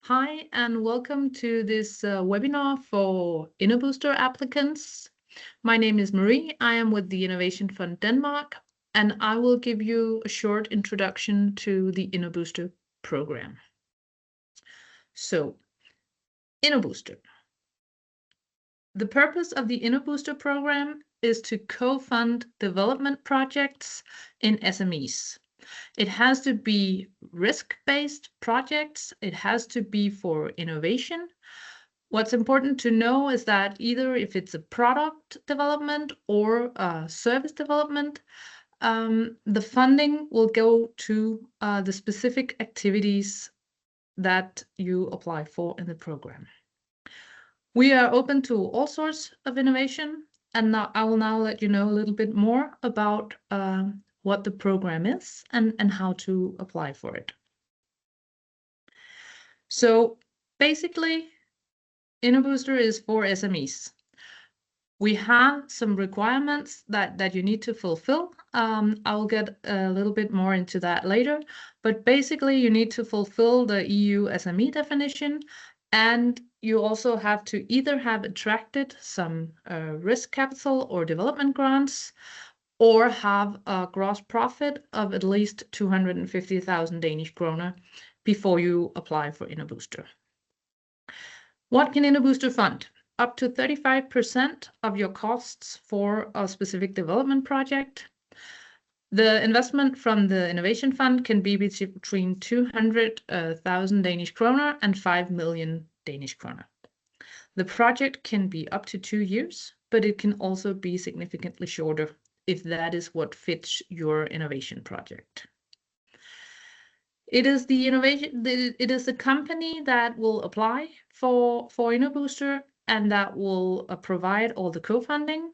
Hi, and welcome to this webinar for Innobooster applicants. My name is Marie. I am with the Innovation Fund Denmark, and I will give you a short introduction to the Innobooster program. So, Innobooster. The purpose of the Innobooster program is to co-fund development projects in SMEs. It has to be risk-based projects. It has to be for innovation. What's important to know is that either if it's a product development or a service development, the funding will go to the specific activities that you apply for in the program. We are open to all sorts of innovation, and now I will let you know a little bit more about what the program is and how to apply for it. So basically, Innobooster is for SMEs. We have some requirements that you need to fulfill. I'll get a little bit more into that later, but basically you need to fulfill the EU SME definition, and you also have to either have attracted some risk capital or development grants, or have a gross profit of at least 250,000 Danish kroner before you apply for Innobooster. What can Innobooster fund? Up to 35% of your costs for a specific development project. The investment from the Innovation Fund can be between 200,000 Danish kroner and 5 million Danish kroner. The project can be up to 2 years, but it can also be significantly shorter if that is what fits your innovation project. It is the company that will apply for Innobooster and that will provide all the co-funding.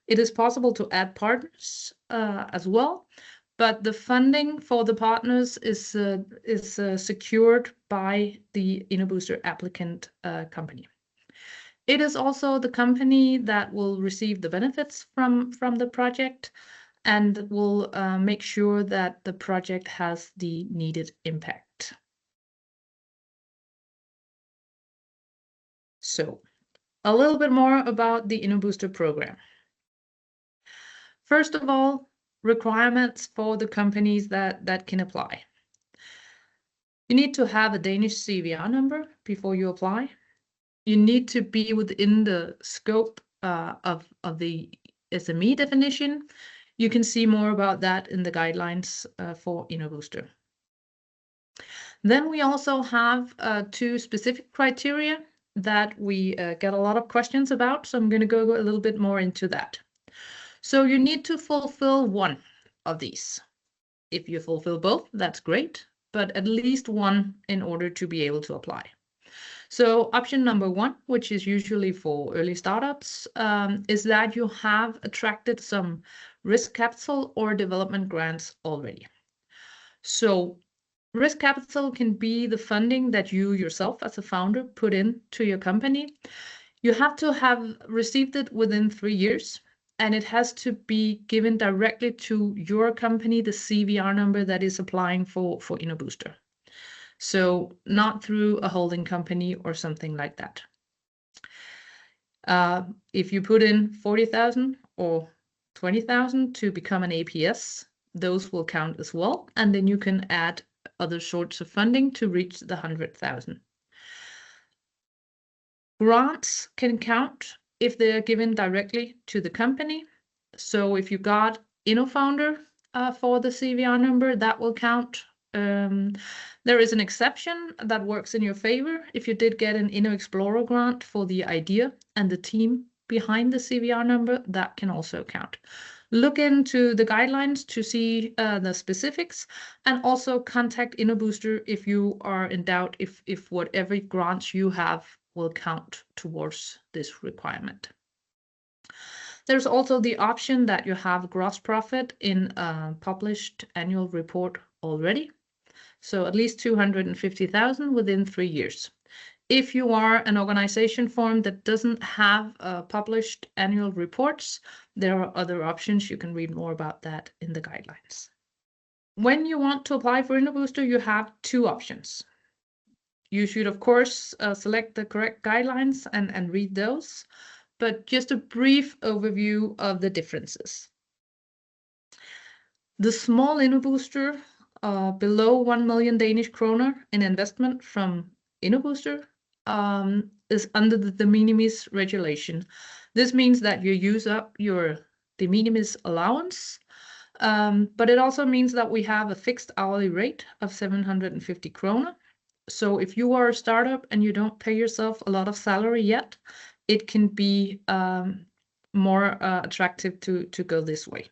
It is possible to add partners as well, but the funding for the partners is secured by the Innobooster applicant company. It is also the company that will receive the benefits from the project and will make sure that the project has the needed impact. So, a little bit more about the Innobooster program. First of all, requirements for the companies that can apply. You need to have a Danish SMV'er number before you apply. You need to be within the scope of the SME definition. You can see more about that in the guidelines for Innobooster. Then we also have 2 specific criteria that we get a lot of questions about, so I'm going to go a little bit more into that. So you need to fulfill one of these. If you fulfill both, that's great, but at least one in order to be able to apply. So option number 1, which is usually for early startups, is that you have attracted some risk capital or development grants already. So risk capital can be the funding that you yourself as a founder put into your company. You have to have received it within 3 years, and it has to be given directly to your company, the SMV'er number that is applying for Innobooster. So not through a holding company or something like that. If you put in 40,000 or 20,000 to become an APS, those will count as well, and then you can add other sorts of funding to reach the 100,000. Grants can count if they are given directly to the company. So if you got InnoFounder for the SMV'er number, that will count. There is an exception that works in your favor. If you did get an InnoExplorer grant for the idea and the team behind the SMV'er number, that can also count. Look into the guidelines to see the specifics, and also contact Innobooster if you are in doubt if whatever grants you have will count towards this requirement. There's also the option that you have gross profit in a published annual report already. So at least 250,000 within 3 years. If you are an organization form that doesn't have published annual reports, there are other options. You can read more about that in the guidelines. When you want to apply for Innobooster, you have 2 options. You should, of course, select the correct guidelines and read those, but just a brief overview of the differences. The small Innobooster, below 1 million Danish kroner in investment from Innobooster, is under the de minimis regulation. This means that you use up your de minimis allowance, but it also means that we have a fixed hourly rate of 750 kroner. So if you are a startup and you don't pay yourself a lot of salary yet, it can be more attractive to go this way.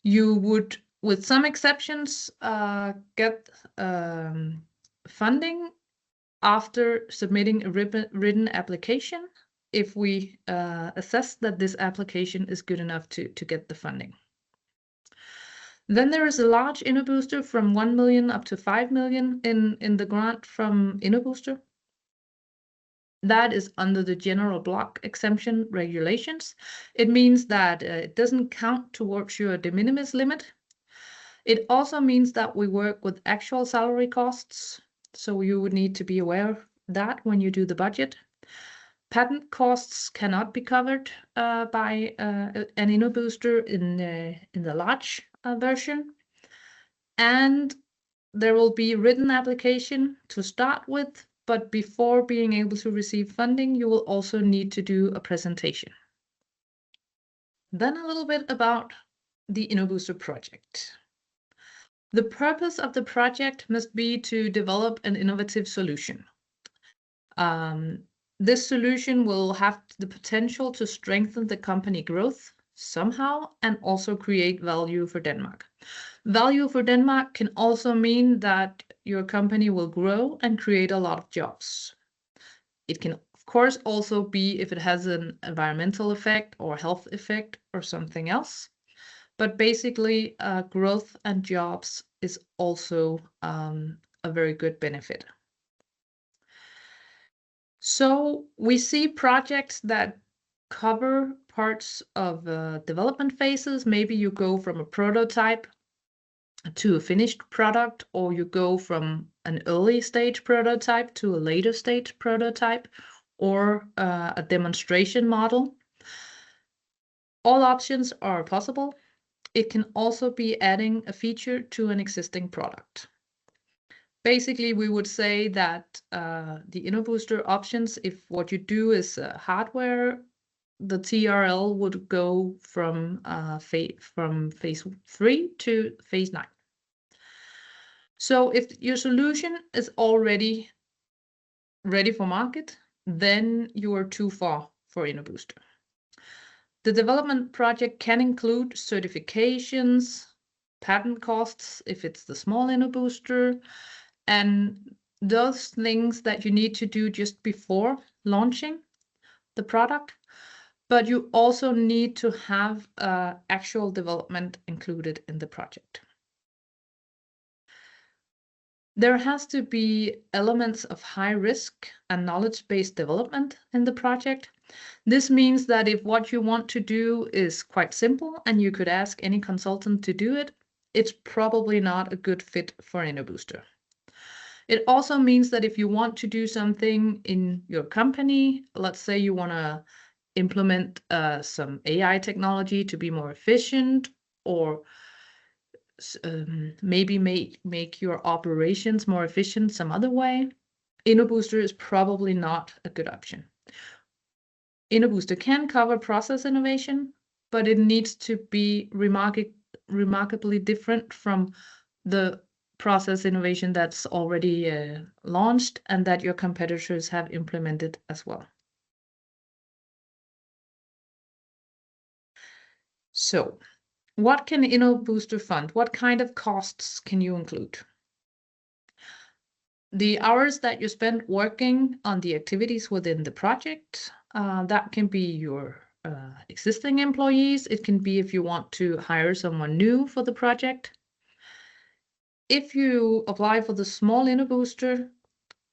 You would, with some exceptions, get funding after submitting a written application if we assess that this application is good enough to get the funding. Then there is a large Innobooster from 1 million up to 5 million in the grant from Innobooster. That is under the general block exemption regulations. It means that it doesn't count towards your de minimis limit. It also means that we work with actual salary costs, so you would need to be aware of that when you do the budget. Patent costs cannot be covered by an Innobooster in the large version. And there will be a written application to start with, but before being able to receive funding, you will also need to do a presentation. Then a little bit about the Innobooster project. The purpose of the project must be to develop an innovative solution. This solution will have the potential to strengthen the company growth somehow and also create value for Denmark. Value for Denmark can also mean that your company will grow and create a lot of jobs. It can, of course, also be if it has an environmental effect or health effect or something else. But basically, growth and jobs is also a very good benefit. So we see projects that cover parts of development phases. Maybe you go from a prototype to a finished product, or you go from an early stage prototype to a later stage prototype, or a demonstration model. All options are possible. It can also be adding a feature to an existing product. Basically, we would say that the Innobooster options, if what you do is hardware, the TRL would go from phase 3 to phase 9. So if your solution is already ready for market, then you are too far for Innobooster. The development project can include certifications, patent costs if it's the small Innobooster, and those things that you need to do just before launching the product. But you also need to have actual development included in the project. There has to be elements of high risk and knowledge-based development in the project. This means that if what you want to do is quite simple and you could ask any consultant to do it, it's probably not a good fit for Innobooster. It also means that if you want to do something in your company, let's say you want to implement some AI technology to be more efficient, or maybe make your operations more efficient some other way, Innobooster is probably not a good option. Innobooster can cover process innovation, but it needs to be remarkably different from the process innovation that's already launched and that your competitors have implemented as well. So, what can Innobooster fund? What kind of costs can you include? The hours that you spend working on the activities within the project, that can be your existing employees. It can be if you want to hire someone new for the project. If you apply for the small Innobooster,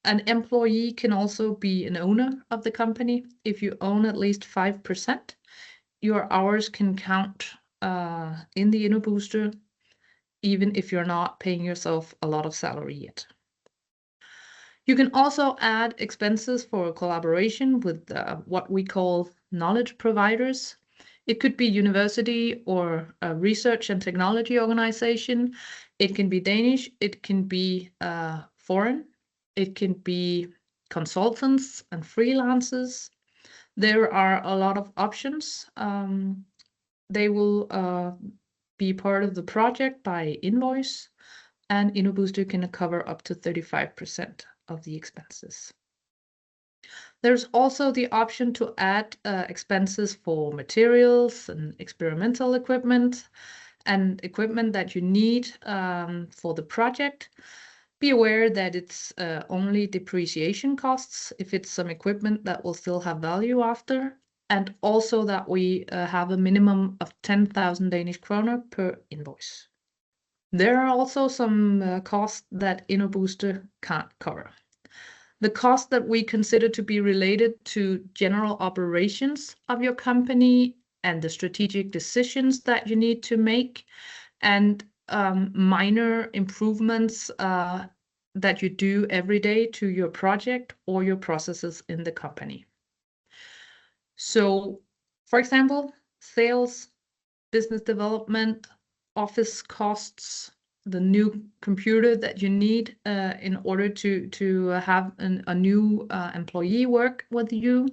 an employee can also be an owner of the company. If you own at least 5%, your hours can count in the Innobooster, even if you're not paying yourself a lot of salary yet. You can also add expenses for collaboration with what we call knowledge providers. It could be university or a research and technology organization. It can be Danish. It can be foreign. It can be consultants and freelancers. There are a lot of options. They will be part of the project by invoice, and Innobooster can cover up to 35% of the expenses. There's also the option to add expenses for materials and experimental equipment and equipment that you need for the project. Be aware that it's only depreciation costs if it's some equipment that will still have value after, and also that we have a minimum of 10,000 Danish kroner per invoice. There are also some costs that Innobooster can't cover. The cost that we consider to be related to general operations of your company and the strategic decisions that you need to make, and minor improvements that you do every day to your project or your processes in the company. So, for example, sales, business development, office costs, the new computer that you need in order to have a new employee work with you.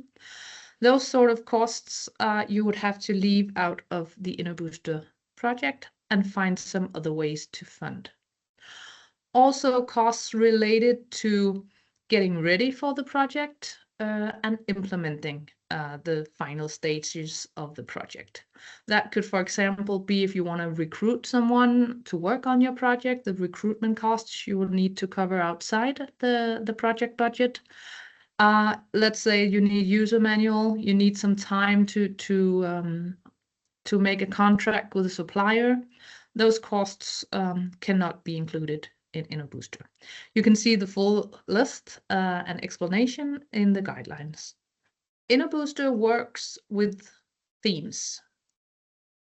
Those sort of costs you would have to leave out of the Innobooster project and find some other ways to fund. Also costs related to getting ready for the project and implementing the final stages of the project. That could, for example, be if you want to recruit someone to work on your project, the recruitment costs you will need to cover outside the project budget. Let's say you need user manual, you need some time to make a contract with a supplier. Those costs cannot be included in Innobooster. You can see the full list and explanation in the guidelines. Innobooster works with themes.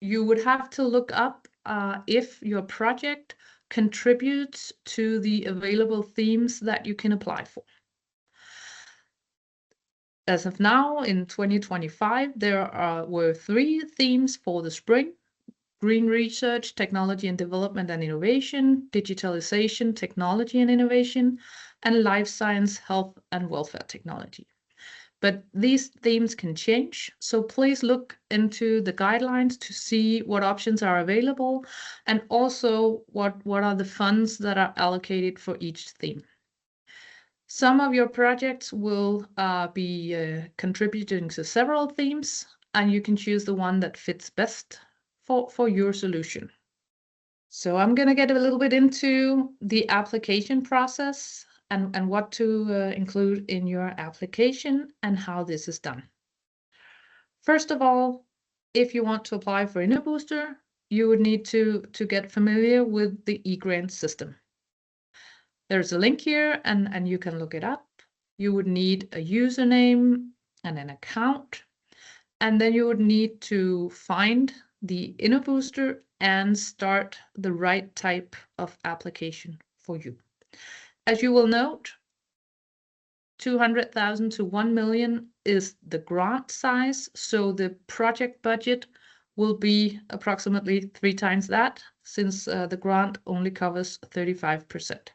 You would have to look up if your project contributes to the available themes that you can apply for. As of now, in 2025, there were 3 themes for the spring: green research, technology and development and innovation, digitalization, technology and innovation, and life science, health and welfare technology. But these themes can change, so please look into the guidelines to see what options are available and also what are the funds that are allocated for each theme. Some of your projects will be contributing to several themes, and you can choose the one that fits best for your solution. So I'm going to get a little bit into the application process and what to include in your application and how this is done. First of all, if you want to apply for Innobooster, you would need to get familiar with the e-grant system. There's a link here and you can look it up. You would need a username and an account, and then you would need to find the Innobooster and start the right type of application for you. As you will note, 200,000 to 1 million is the grant size, so the project budget will be approximately 3 times that, since the grant only covers 35%.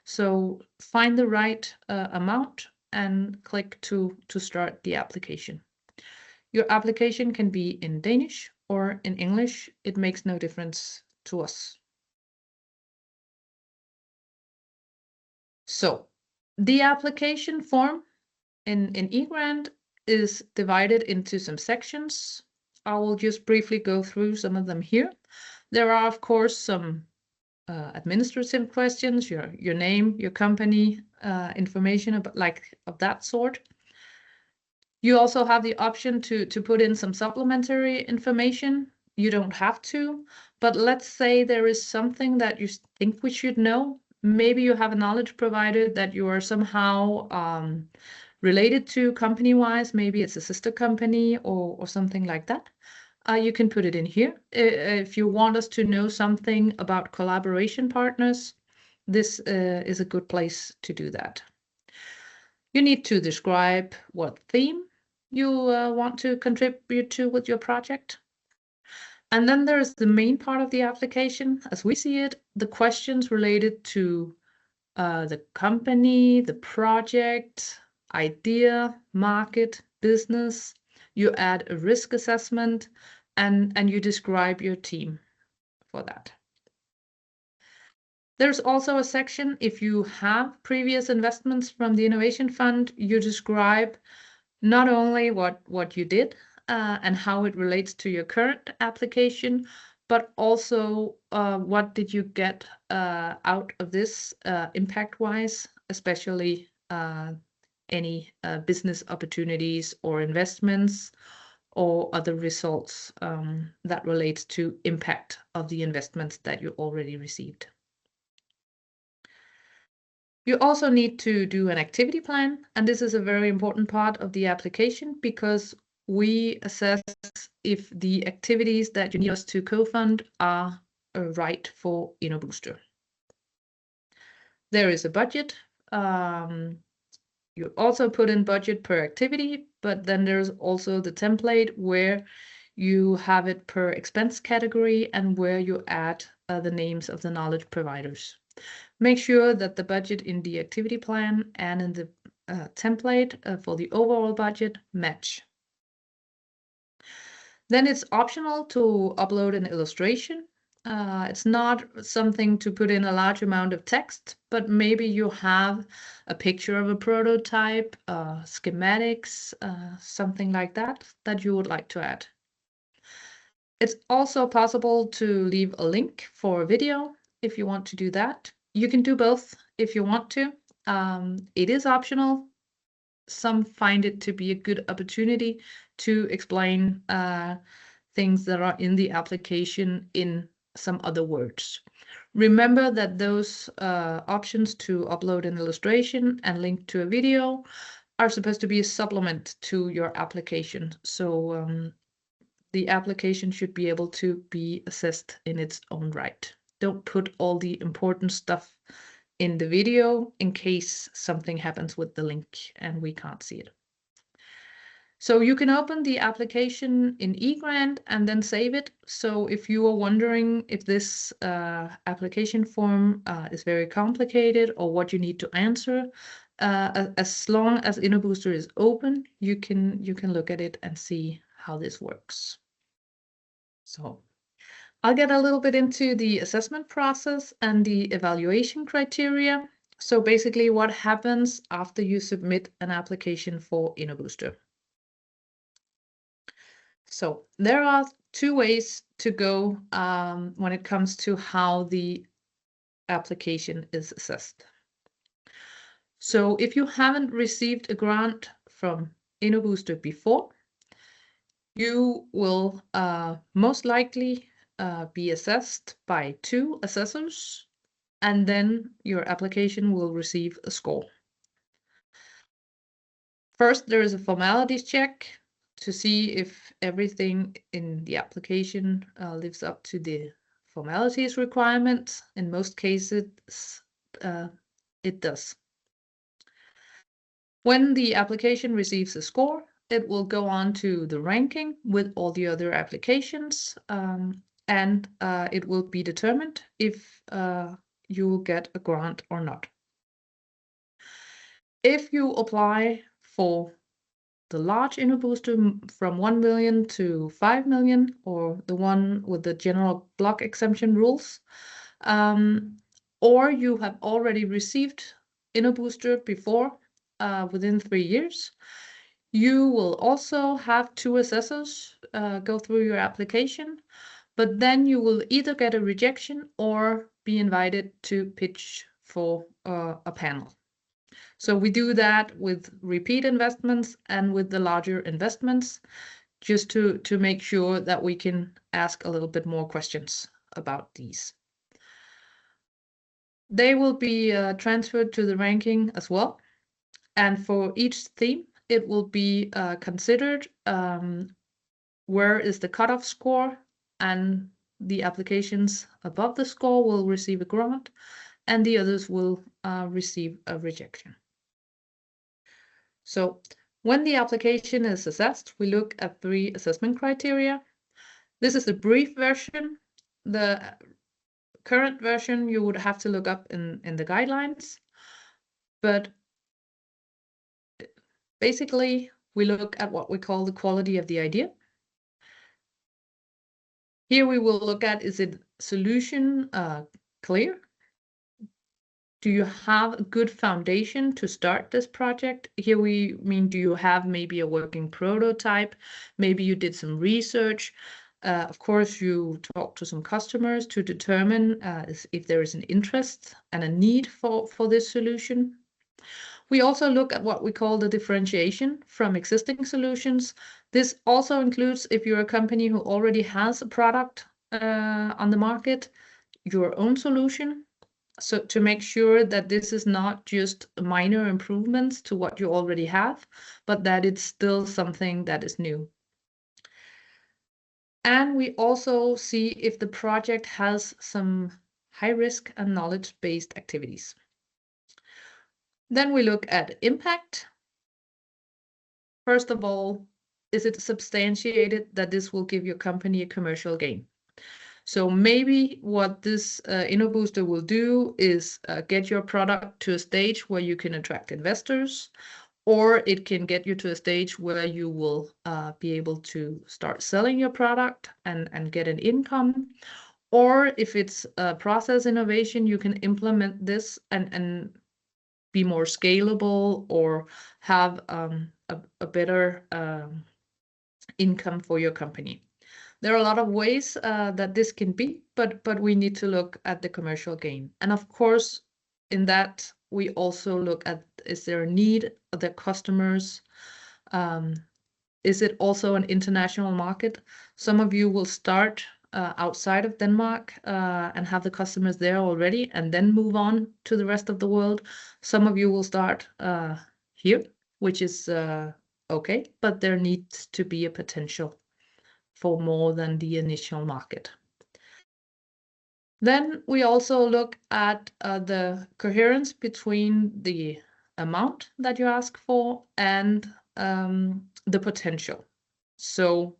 So find the right amount and click to start the application. Your application can be in Danish or in English. It makes no difference to us. So the application form in eGrant is divided into some sections. I will just briefly go through some of them here. There are, of course, some administrative questions, your name, your company, information of that sort. You also have the option to put in some supplementary information. You don't have to, but let's say there is something that you think we should know. Maybe you have a knowledge provider that you are somehow related to company-wise. Maybe it's a sister company or something like that. You can put it in here. If you want us to know something about collaboration partners, this is a good place to do that. You need to describe what theme you want to contribute to with your project. And then there's the main part of the application. As we see it, the questions related to the company, the project, idea, market, business. You add a risk assessment and you describe your team for that. There's also a section, if you have previous investments from the Innovation Fund, you describe not only what you did and how it relates to your current application, but also what did you get out of this impact-wise, especially any business opportunities or investments or other results that relates to impact of the investments that you already received. You also need to do an activity plan, and this is a very important part of the application because we assess if the activities that you need us to co-fund are right for Innobooster. There is a budget. You also put in budget per activity, but then there's also the template where you have it per expense category and where you add the names of the knowledge providers. Make sure that the budget in the activity plan and in the template for the overall budget match. Then it's optional to upload an illustration. It's not something to put in a large amount of text, but maybe you have a picture of a prototype, schematics, something like that you would like to add. It's also possible to leave a link for a video if you want to do that. You can do both if you want to. It is optional. Some find it to be a good opportunity to explain things that are in the application in some other words. Remember that those options to upload an illustration and link to a video are supposed to be a supplement to your application. So the application should be able to be assessed in its own right. Don't put all the important stuff in the video in case something happens with the link and we can't see it. So you can open the application in eGrant and then save it. So if you are wondering if this application form is very complicated or what you need to answer, as long as Innobooster is open, you can look at it and see how this works. So I'll get a little bit into the assessment process and the evaluation criteria. So basically what happens after you submit an application for Innobooster. So there are two ways to go when it comes to how the application is assessed. So if you haven't received a grant from Innobooster before, you will most likely be assessed by 2 assessors, and then your application will receive a score. First, there is a formalities check to see if everything in the application lives up to the formalities requirements. In most cases, it does. When the application receives a score, it will go on to the ranking with all the other applications, and it will be determined if you will get a grant or not. If you apply for the large Innobooster from 1 million to 5 million, or the one with the general block exemption rules, or you have already received Innobooster before within 3 years, you will also have 2 assessors go through your application, but then you will either get a rejection or be invited to pitch for a panel. So we do that with repeat investments and with the larger investments, just to make sure that we can ask a little bit more questions about these. They will be transferred to the ranking as well. And for each theme, it will be considered where is the cutoff score, and the applications above the score will receive a grant and the others will receive a rejection. So when the application is assessed, we look at 3 assessment criteria. This is the brief version. The current version you would have to look up in the guidelines. But basically, we look at what we call the quality of the idea. Here we will look at, is it solution clear? Do you have a good foundation to start this project? Here we mean, do you have maybe a working prototype? Maybe you did some research. Of course, you talk to some customers to determine if there is an interest and a need for this solution. We also look at what we call the differentiation from existing solutions. This also includes if you're a company who already has a product on the market, your own solution. So to make sure that this is not just minor improvements to what you already have, but that it's still something that is new. And we also see if the project has some high risk and knowledge-based activities. Then we look at impact. First of all, is it substantiated that this will give your company a commercial gain? So maybe what this Innobooster will do is get your product to a stage where you can attract investors, or it can get you to a stage where you will be able to start selling your product and get an income. Or if it's a process innovation, you can implement this and be more scalable or have a better income for your company. There are a lot of ways that this can be, but we need to look at the commercial gain. And of course, in that, we also look at, is there a need of the customers? Is it also an international market? Some of you will start outside of Denmark and have the customers there already and then move on to the rest of the world. Some of you will start here, which is okay, but there needs to be a potential for more than the initial market. Then we also look at the coherence between the amount that you ask for and the potential. So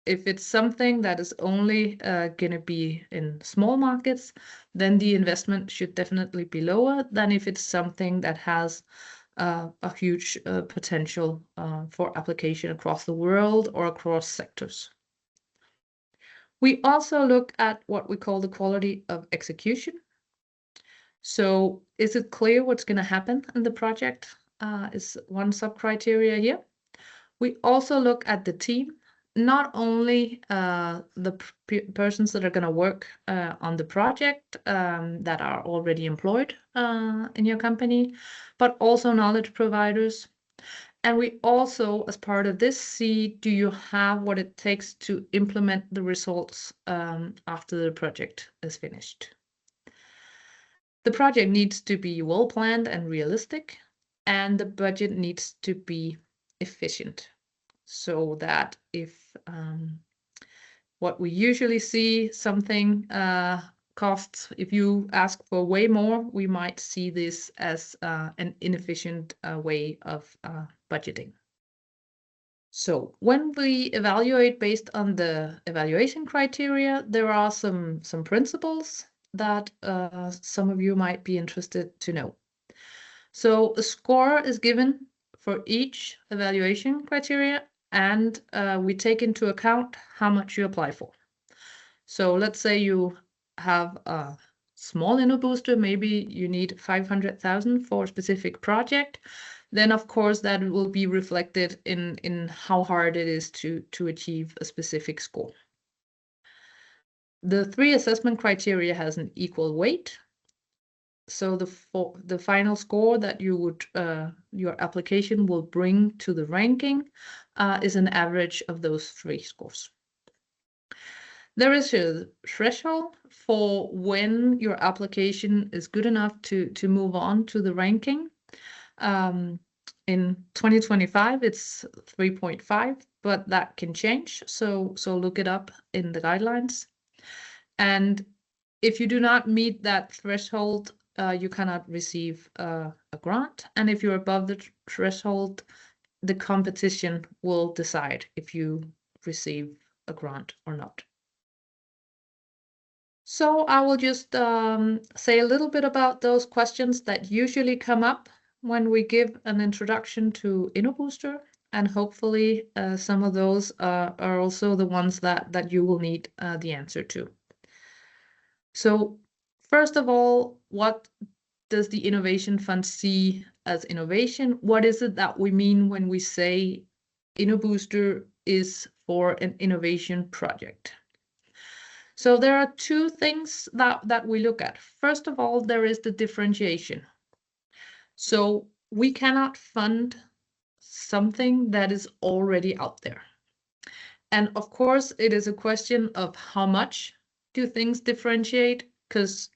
if it's something that is only going to be in small markets, then the investment should definitely be lower than if it's something that has a huge potential for application across the world or across sectors. We also look at what we call the quality of execution. So is it clear what's going to happen in the project is one sub-criteria here. We also look at the team, not only the persons that are going to work on the project that are already employed in your company, but also knowledge providers. And we also, as part of this, see, do you have what it takes to implement the results after the project is finished? The project needs to be well planned and realistic, and the budget needs to be efficient. So that if what we usually see, something costs, if you ask for way more, we might see this as an inefficient way of budgeting. So when we evaluate based on the evaluation criteria, there are some principles that some of you might be interested to know. So a score is given for each evaluation criteria, and we take into account how much you apply for. So let's say you have a small Innobooster, maybe you need 500,000 for a specific project, then of course that will be reflected in how hard it is to achieve a specific score. The 3 assessment criteria has an equal weight. So the final score that you would your application will bring to the ranking is an average of those 3 scores. There is a threshold for when your application is good enough to move on to the ranking. In 2025, it's 3.5, but that can change. So look it up in the guidelines. And if you do not meet that threshold, you cannot receive a grant. And if you're above the threshold, the competition will decide if you receive a grant or not. So I will just say a little bit about those questions that usually come up when we give an introduction to Innobooster, and hopefully some of those are also the ones that you will need the answer to. So first of all, what does the Innovation Fund see as innovation? What is it that we mean when we say Innobooster is for an innovation project? So there are two things that we look at. First of all, there is the differentiation. So we cannot fund something that is already out there. And of course, it is a question of how much do things differentiate, because,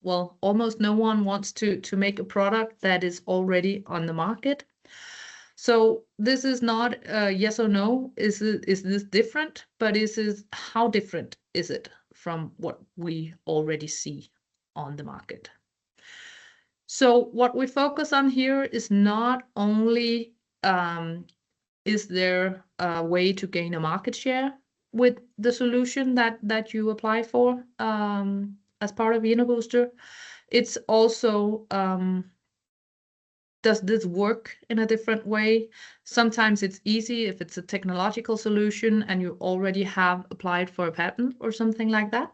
well, almost no one wants to make a product that is already on the market. So this is not a yes or no, is this different, but how different is it from what we already see on the market? So what we focus on here is not only is there a way to gain a market share with the solution that you apply for as part of Innobooster. It's also does this work in a different way? Sometimes it's easy if it's a technological solution and you already have applied for a patent or something like that.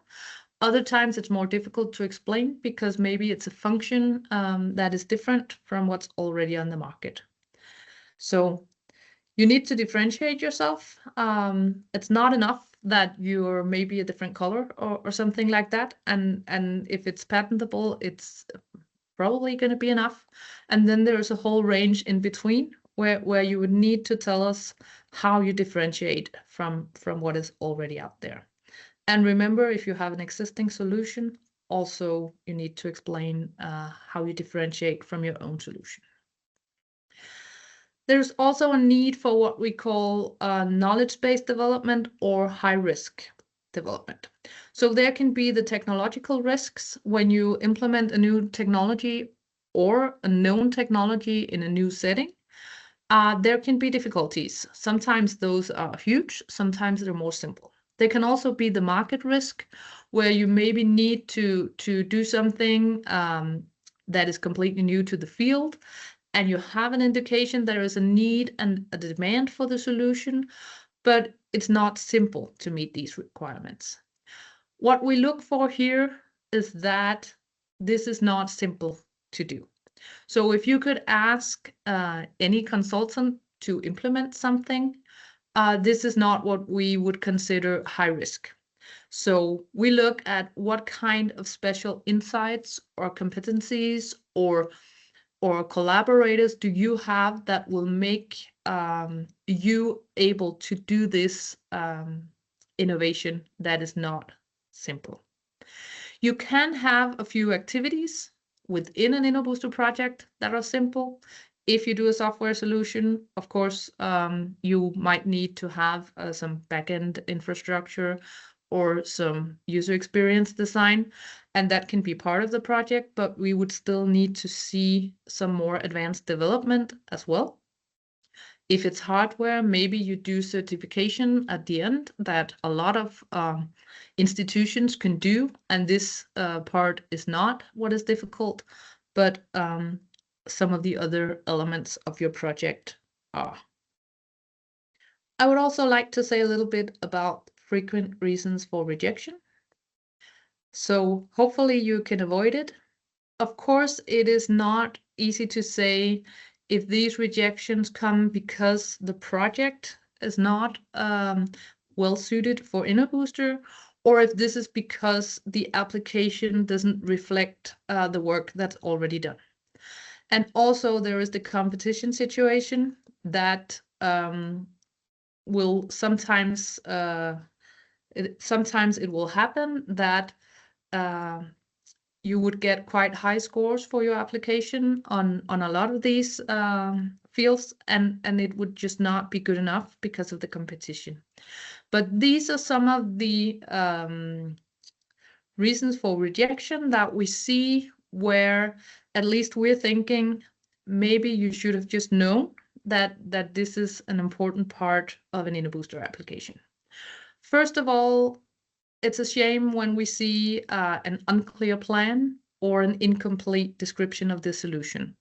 Other times it's more difficult to explain because maybe it's a function that is different from what's already on the market. So you need to differentiate yourself. It's not enough that you're maybe a different color or something like that. And if it's patentable, it's probably going to be enough. And then there's a whole range in between where you would need to tell us how you differentiate from what is already out there. And remember, if you have an existing solution, also you need to explain how you differentiate from your own solution. There's also a need for what we call knowledge-based development or high-risk development. So there can be the technological risks when you implement a new technology or a known technology in a new setting. There can be difficulties. Sometimes those are huge, sometimes they're more simple. There can also be the market risk where you maybe need to do something that is completely new to the field, and you have an indication there is a need and a demand for the solution, but it's not simple to meet these requirements. What we look for here is that this is not simple to do. So if you could ask any consultant to implement something, this is not what we would consider high risk. So we look at what kind of special insights or competencies or collaborators do you have that will make you able to do this innovation that is not simple. You can have a few activities within an Innobooster project that are simple. If you do a software solution, of course, you might need to have some backend infrastructure or some user experience design, and that can be part of the project, but we would still need to see some more advanced development as well. If it's hardware, maybe you do certification at the end that a lot of institutions can do, and this part is not what is difficult, but some of the other elements of your project are. I would also like to say a little bit about frequent reasons for rejection. So hopefully you can avoid it. Of course, it is not easy to say if these rejections come because the project is not well suited for Innobooster, or if this is because the application doesn't reflect the work that's already done. And also there is the competition situation that will sometimes it will happen that you would get quite high scores for your application on a lot of these fields, and it would just not be good enough because of the competition. But these are some of the reasons for rejection that we see where at least we're thinking maybe you should have just known that this is an important part of an Innobooster application. First of all, it's a shame when we see an unclear plan or an incomplete description of the solution.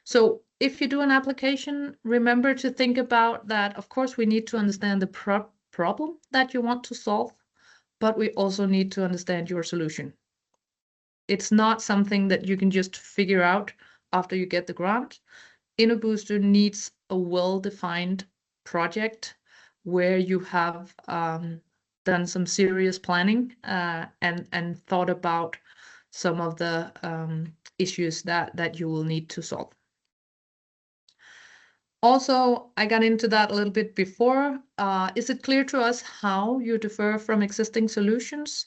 So if you do an application, remember to think about that. Of course, we need to understand the problem that you want to solve, but we also need to understand your solution. It's not something that you can just figure out after you get the grant. Innobooster needs a well-defined project where you have done some serious planning and thought about some of the issues that you will need to solve. Also, I got into that a little bit before. Is it clear to us how you differ from existing solutions?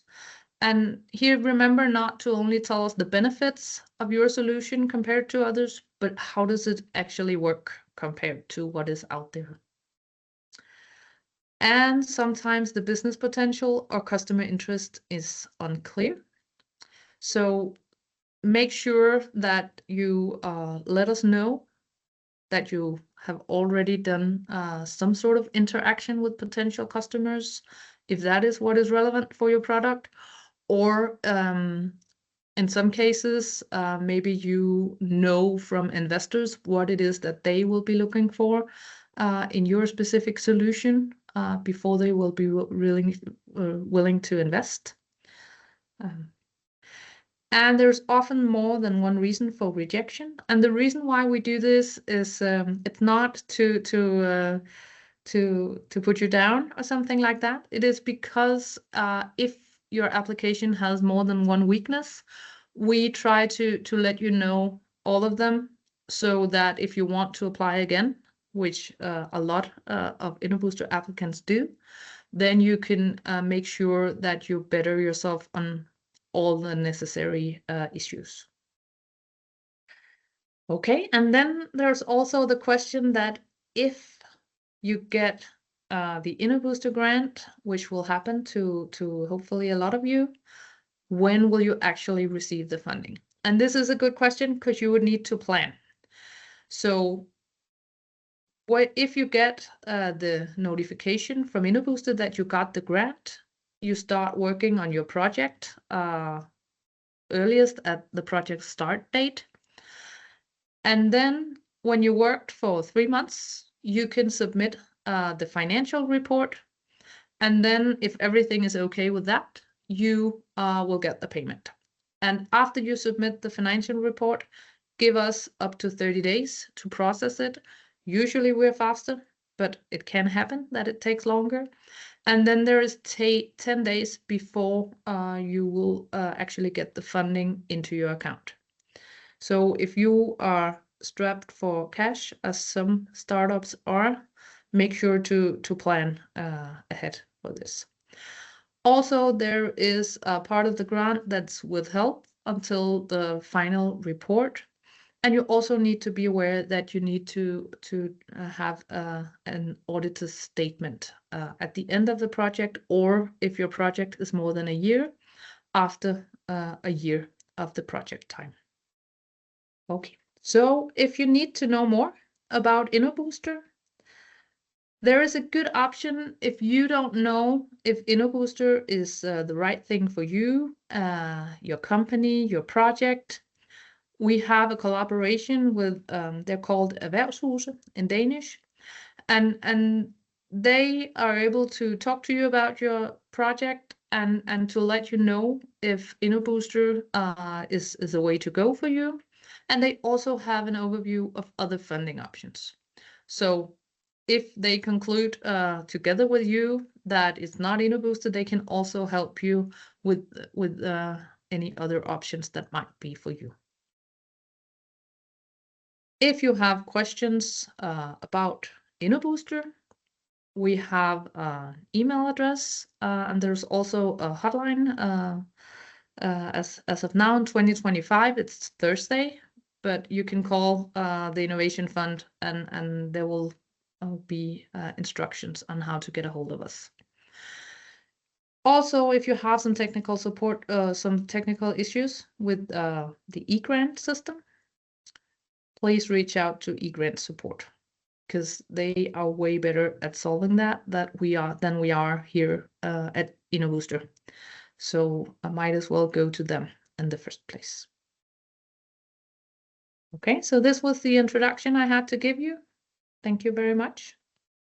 And here, remember not to only tell us the benefits of your solution compared to others, but how does it actually work compared to what is out there? And sometimes the business potential or customer interest is unclear. So make sure that you let us know that you have already done some sort of interaction with potential customers, if that is what is relevant for your product, or in some cases, maybe you know from investors what it is that they will be looking for in your specific solution before they will be really willing to invest. And there's often more than one reason for rejection. And the reason why we do this is it's not to put you down or something like that. It is because if your application has more than one weakness, we try to let you know all of them so that if you want to apply again, which a lot of Innobooster applicants do, then you can make sure that you better yourself on all the necessary issues. Okay, and then there's also the question that if you get the Innobooster grant, which will happen to hopefully a lot of you, when will you actually receive the funding? And this is a good question because you would need to plan. So what if you get the notification from Innobooster that you got the grant, you start working on your project earliest at the project start date. And then when you worked for 3 months, you can submit the financial report. And then if everything is okay with that, you will get the payment. And after you submit the financial report, give us up to 30 days to process it. Usually we're faster, but it can happen that it takes longer. And then there is 10 days before you will actually get the funding into your account. So if you are strapped for cash, as some startups are, make sure to plan ahead for this. Also, there is a part of the grant that's withheld until the final report. And you also need to be aware that you need to have an auditor statement at the end of the project, or if your project is more than a year, after a year of the project time. Okay, so if you need to know more about Innobooster, there is a good option if you don't know if Innobooster is the right thing for you, your company, your project. We have a collaboration with, they're called Erhvervshuse in Danish, and they are able to talk to you about your project and to let you know if Innobooster is a way to go for you. And they also have an overview of other funding options. So if they conclude together with you that it's not Innobooster, they can also help you with any other options that might be for you. If you have questions about Innobooster, we have an email address, and there's also a hotline. As of now in 2025, it's Thursday, but you can call the Innovation Fund, and there will be instructions on how to get a hold of us. Also, if you have some technical support, some technical issues with the eGrant system, please reach out to eGrant support. because they are way better at solving that than we are here at Innobooster. So I might as well go to them in the first place. Okay, so this was the introduction I had to give you. Thank you very much.